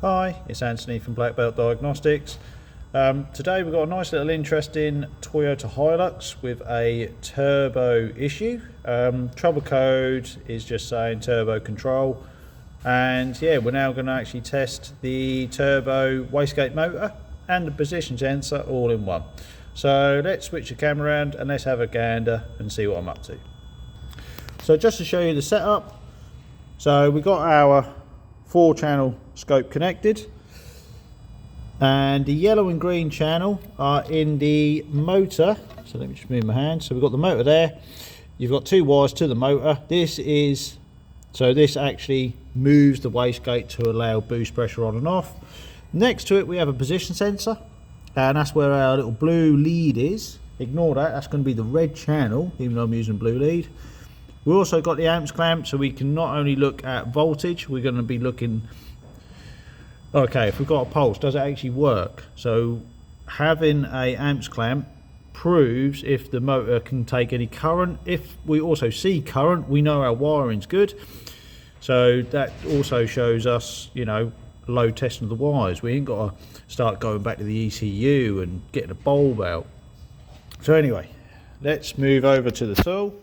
Hi, it's Anthony from Black Belt Diagnostics. Today we've got a nice little interesting Toyota Hilux with a turbo issue. Trouble code is just saying turbo control, and yeah, we're now going to actually test the turbo wastegate motor and the position sensor all in one. So let's switch the camera around and let's have a gander and see what I'm up to. So just to show you the setup, so we've got our 4-channel scope connected, and the yellow and green channel are in the motor. So let me just move my hand. So we've got the motor there. You've got 2 wires to the motor. This actually moves the wastegate to allow boost pressure on and off. Next to it we have a position sensor, and that's where our little blue lead is. Ignore that, that's going to be the red channel, even though I'm using blue lead. We've also got the amps clamp, so we can not only look at voltage, we're going to be looking, okay, if we've got a pulse, does it actually work? So having a amps clamp proves if the motor can take any current. If we also see current, we know our wiring's good. So that also shows us, you know, load testing of the wires. We ain't got to start going back to the ECU and getting a bulb out. So anyway, let's move over to the tool.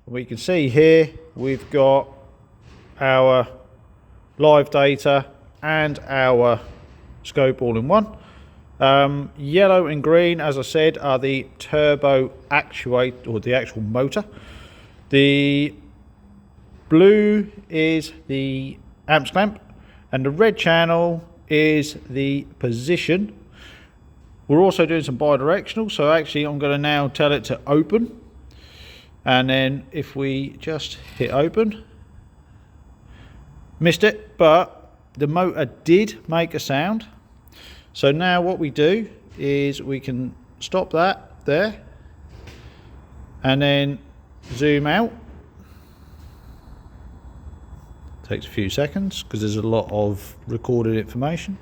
We can see here we've got our live data and our scope all in one. Yellow and green, as I said, are the turbo actuator, or the actual motor. The blue is the amps clamp, and the red channel is the position. We're also doing some bidirectional, so actually I'm going to now tell it to open. And then if we just hit open, missed it, but the motor did make a sound. So now what we do is we can stop that there and then zoom out. Takes a few seconds because there's a lot of recorded information.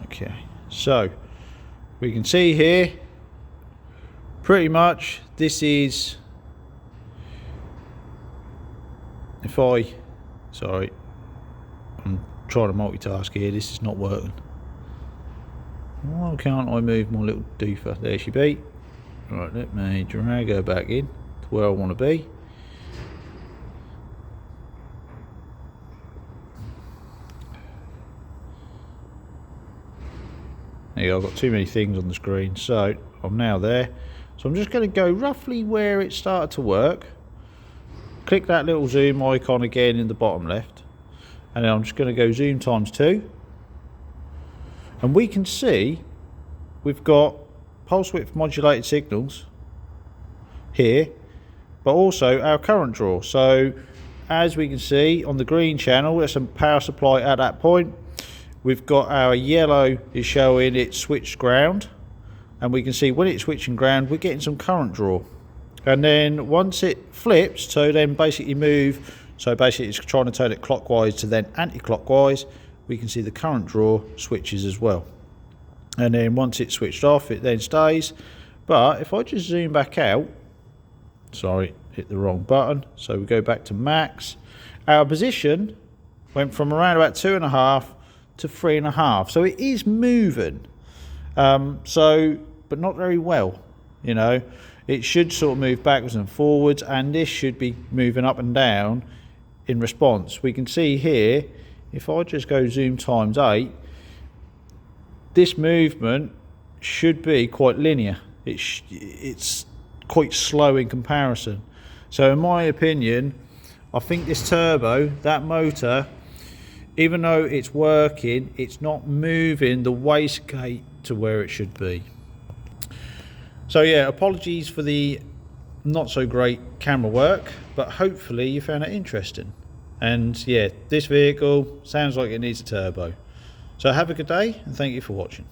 Okay, so we can see here pretty much this is, if I, sorry, I'm trying to multitask here, this is not working. Why can't I move my little doofer? There she be. Right, let me drag her back in to where I want to be. There you go, I've got too many things on the screen, so I'm now there. So I'm just going to go roughly where it started to work. Click that little zoom icon again in the bottom left, and then I'm just going to go zoom times 2. And we can see we've got pulse width modulated signals here, but also our current draw. So as we can see on the green channel, there's some power supply at that point. We've got our yellow is showing it switched ground, and we can see when it's switching ground we're getting some current draw. And then once it flips to then basically move, so basically it's trying to turn it clockwise to then anti-clockwise, we can see the current draw switches as well. And then once it's switched off it then stays. But if I just zoom back out, sorry, hit the wrong button, so we go back to max, our position went from around about 2.5 to 3.5, so it is moving, but not very well. You know, it should sort of move backwards and forwards, and this should be moving up and down in response. We can see here, if I just go zoom times 8, this movement should be quite linear. It's quite slow in comparison. So in my opinion, I think this turbo, that motor, even though it's working, it's not moving the wastegate to where it should be. So yeah, apologies for the not so great camera work, but hopefully you found it interesting. And yeah, this vehicle sounds like it needs a turbo. So have a good day and thank you for watching.